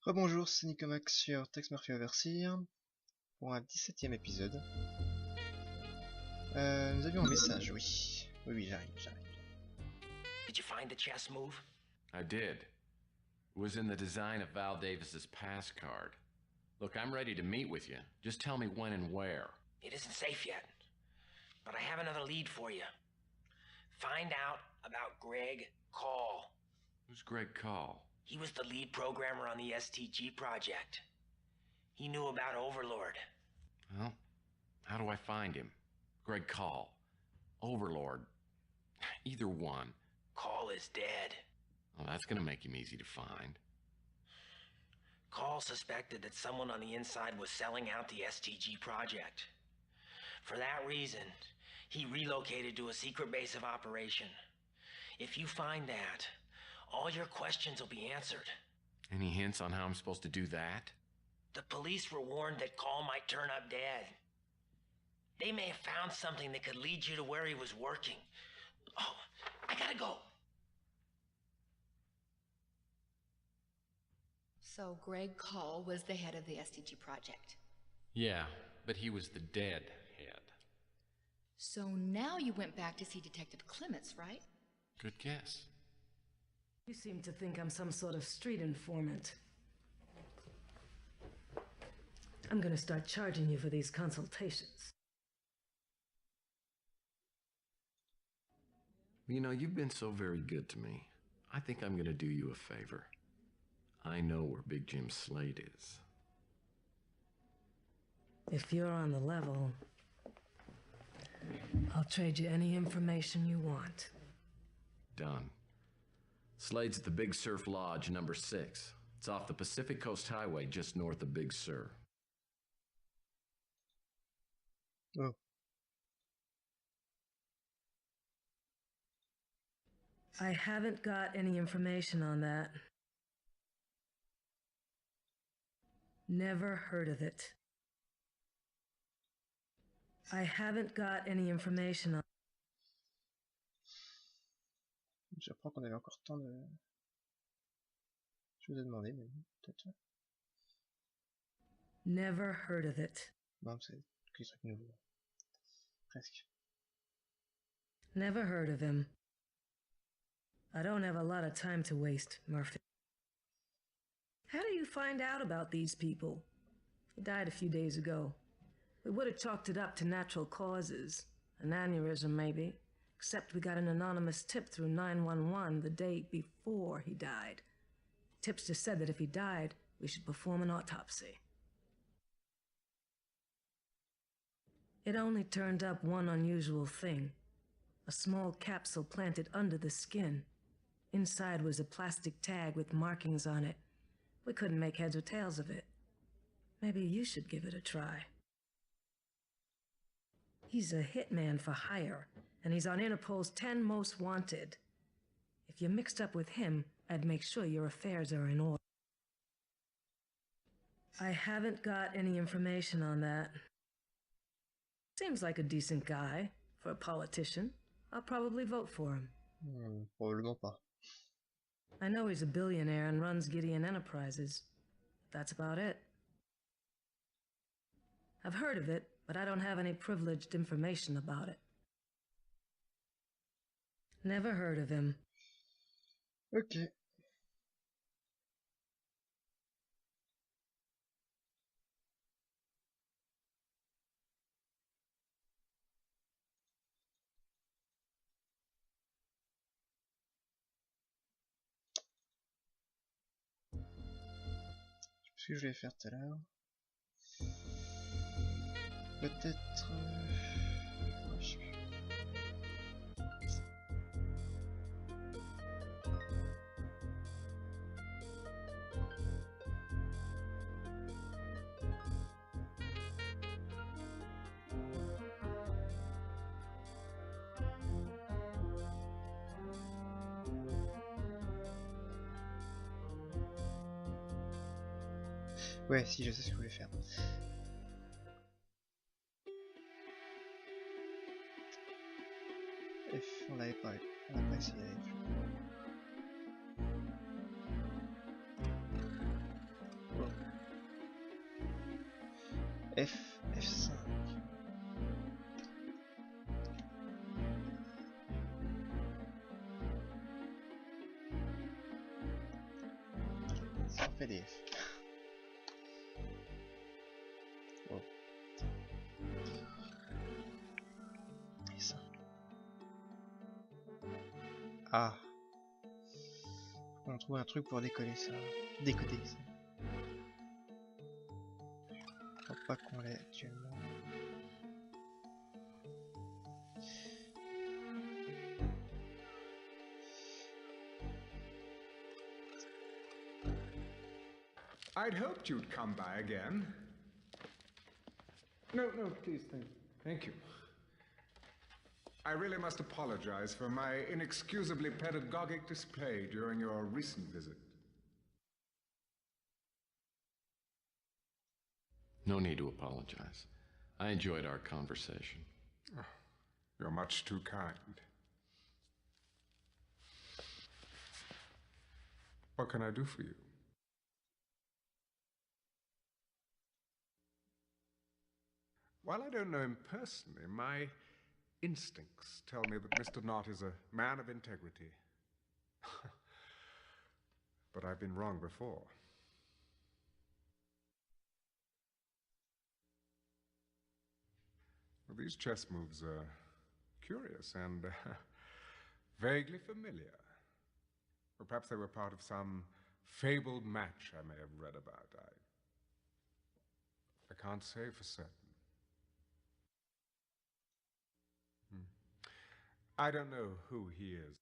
Rebonjour, c'est Nicomax sur Tex Murphy Overseer pour un 17e épisode. Nous avions un message, oui. Oui, j'arrive. Did you find the chess move? I did. It was in the design of Val Davis's pass card. Look, I'm ready to meet with you. Just tell me when and where. It isn't safe yet, but I have another lead for you. Find out about Greg Call. Who's Greg Call? He was the lead programmer on the STG project. He knew about Overlord. Well, how do I find him? Greg Call. Overlord. Either one. Call is dead. Oh, that's gonna make him easy to find. Call suspected that someone on the inside was selling out the STG project. For that reason, he relocated to a secret base of operation. If you find that, all your questions will be answered. Any hints on how I'm supposed to do that? The police were warned that Call might turn up dead. They may have found something that could lead you to where he was working. Oh, I gotta go. So Greg Call was the head of the STG project. Yeah, but he was the dead head. So now you went back to see Detective Clements, right? Good guess. You seem to think I'm some sort of street informant. I'm gonna start charging you for these consultations. You know, you've been so very good to me. I think I'm gonna do you a favor. I know where Big Jim's slate is. If you're on the level, I'll trade you any information you want. Done. Slade's at the Big Surf Lodge, number 6. It's off the Pacific Coast Highway, just north of Big Sur. Oh. I haven't got any information on that. Never heard of it. I haven't got any information on... J'apprends qu'on avait encore tant de... Je vous ai demandé, mais peut-être... Never heard of it. Non, c'est que des trucs nouveaux. Presque. Never heard of him. I don't have a lot of time to waste, Murphy. How do you find out about these people? He died a few days ago. We would have chalked it up to natural causes. An aneurysm, maybe. Except we got an anonymous tip through 911 the day before he died. Tipster said that if he died, we should perform an autopsy. It only turned up one unusual thing. A small capsule planted under the skin. Inside was a plastic tag with markings on it. We couldn't make heads or tails of it. Maybe you should give it a try. He's a hitman for hire, and he's on Interpol's 10 most wanted. If you're mixed up with him, I'd make sure your affairs are in order. I haven't got any information on that. Seems like a decent guy. For a politician, I'll probably vote for him. Probablement pas. I know he's a billionaire and runs Gideon Enterprises. That's about it. I've heard of it, but I don't have any privileged information about it. Never heard of him. Ok. Je sais plus ce que je voulais faire tout à l'heure. Peut-être... ouais, je sais plus. Ouais, si, je sais ce que je voulais faire. F, on l'avait pas eu. On n'a pas essayé avec. F5. C'est en PDF. Wow. Et ça. Ah. On trouve un truc pour décoller ça. Décoder ça. Je crois pas qu'on l'ait actuellement. I'd hoped you'd come by again. No, please, thank you. I really must apologize for my inexcusably pedagogic display during your recent visit. No need to apologize. I enjoyed our conversation. Oh, you're much too kind. What can I do for you? While I don't know him personally, my instincts tell me that Mr. Knott is a man of integrity. But I've been wrong before. Well, these chess moves are curious and vaguely familiar. Or perhaps they were part of some fabled match I may have read about. I can't say for certain. I don't know who he is.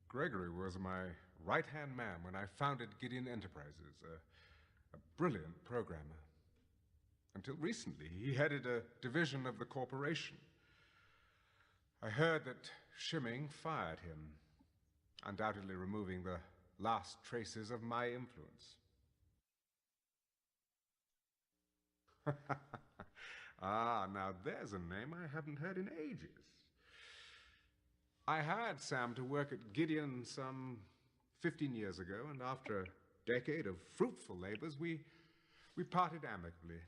Gregory was my right-hand man when I founded Gideon Enterprises, a brilliant programmer. Until recently, he headed a division of the corporation. I heard that Shimming fired him, undoubtedly removing the last traces of my influence. Ah, now there's a name I haven't heard in ages. I hired Sam to work at Gideon some 15 years ago, and after a decade of fruitful labors, we parted amicably.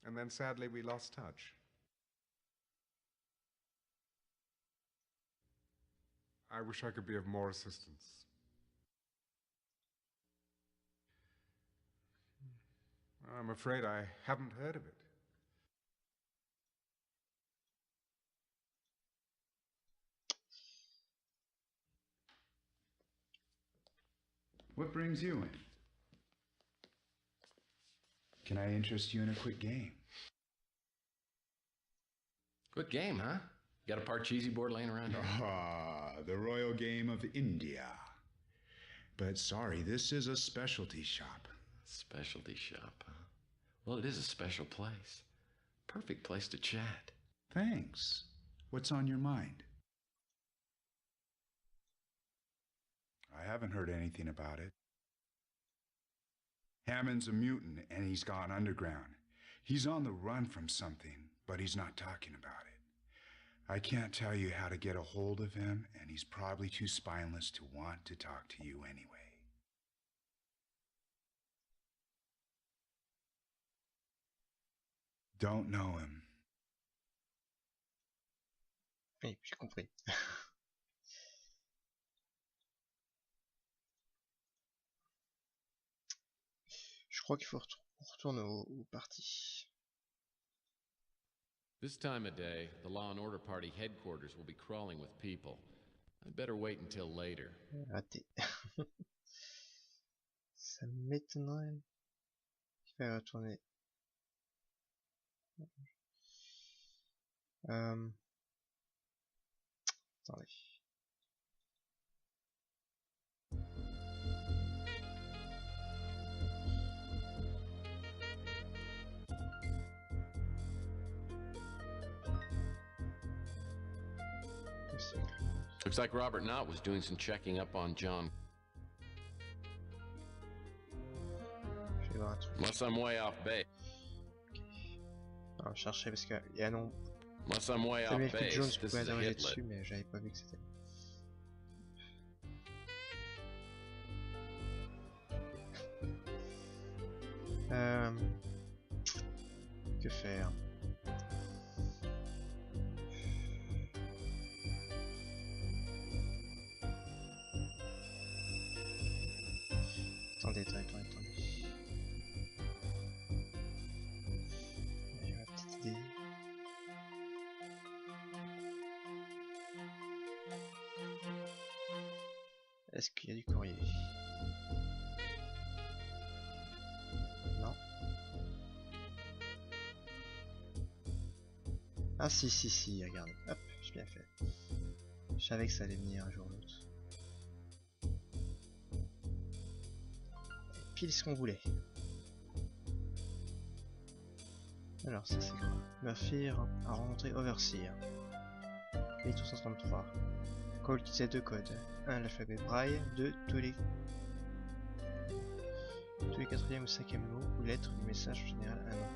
And then sadly, we lost touch. I wish I could be of more assistance. I'm afraid I haven't heard of it. What brings you in? Can I interest you in a quick game? Good game, huh? Got a part cheesy board laying around here? Ah, the royal game of India. But sorry, this is a specialty shop. Specialty shop, huh? Well, it is a special place. Perfect place to chat. Thanks. What's on your mind? I haven't heard anything about it. Hammond's a mutant, and he's gone underground. He's on the run from something, but he's not talking about it. I can't tell you how to get a hold of him, and he's probably too spineless to want to talk to you anyway. Don't know him. Oui, j'ai compris. Je crois qu'il faut on retourne au parti. This time of day, the Law and Order Party headquarters will be crawling with people. I'd better wait until later. Raté. Ça m'étonnerait. Je vais retourner. Attendez. Looks like Robert Knott was doing some checking up on John. Je vais voir un truc. Unless I'm way off base. Alors, je cherchais parce qu'il y a un nom. Unless I'm way Ça off m'écrit Jones, base, je this pouvais is a interroger hit dessus, list. mais j'avais pas vu que c'était. Que faire? Attendez. Allez, ma petite idée. Est-ce qu'il y a du courrier? Non. Ah si, regarde. Hop, j'ai bien fait. Je savais que ça allait venir un jour ou l'autre. Pile ce qu'on voulait. Alors ça c'est quoi? Murphy a rencontré Overseer. P333. Cole utilisait deux codes. Un l'alphabet braille, deux tous les quatrième ou cinquième mots ou lettres du message en général un nom.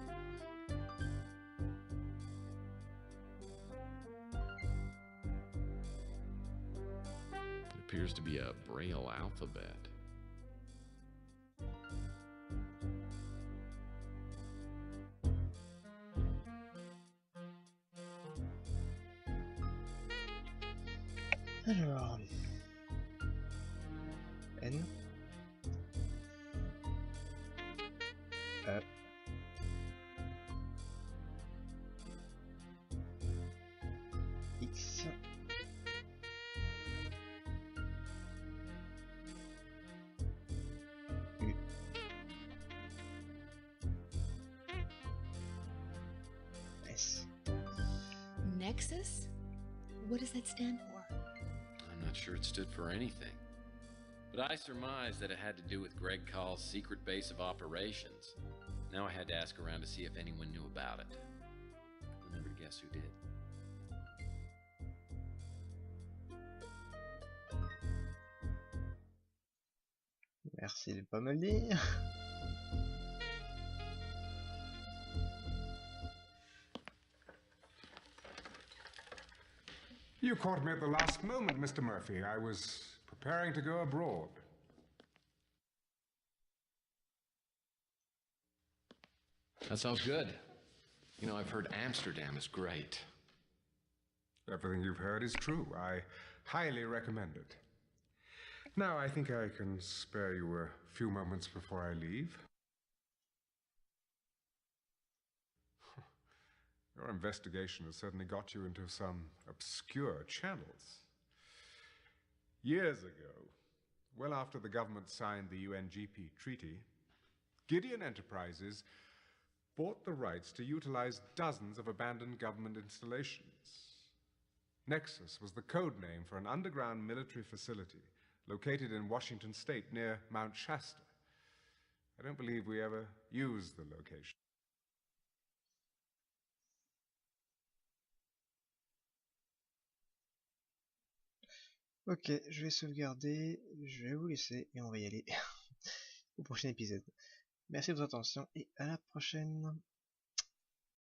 It appears to be a Braille alphabet. Alors, N, E, X, U, S. Nexus? What does that stand for? I'm not sure it stood for anything. But I surmised that it had to do with Greg Call's secret base of operations. Now I had to ask around to see if anyone knew about it. I'll never guess who did. Merci de pas me le dire. You caught me at the last moment, Mr. Murphy. I was preparing to go abroad. That sounds good. You know, I've heard Amsterdam is great. Everything you've heard is true. I highly recommend it. Now, I think I can spare you a few moments before I leave. Your investigation has certainly got you into some obscure channels. Years ago, well after the government signed the UNGP treaty, Gideon Enterprises bought the rights to utilize dozens of abandoned government installations. Nexus was the code name for an underground military facility located in Washington State near Mount Shasta. I don't believe we ever used the location. Ok, je vais sauvegarder, je vais vous laisser et on va y aller au prochain épisode. Merci de votre attention et à la prochaine.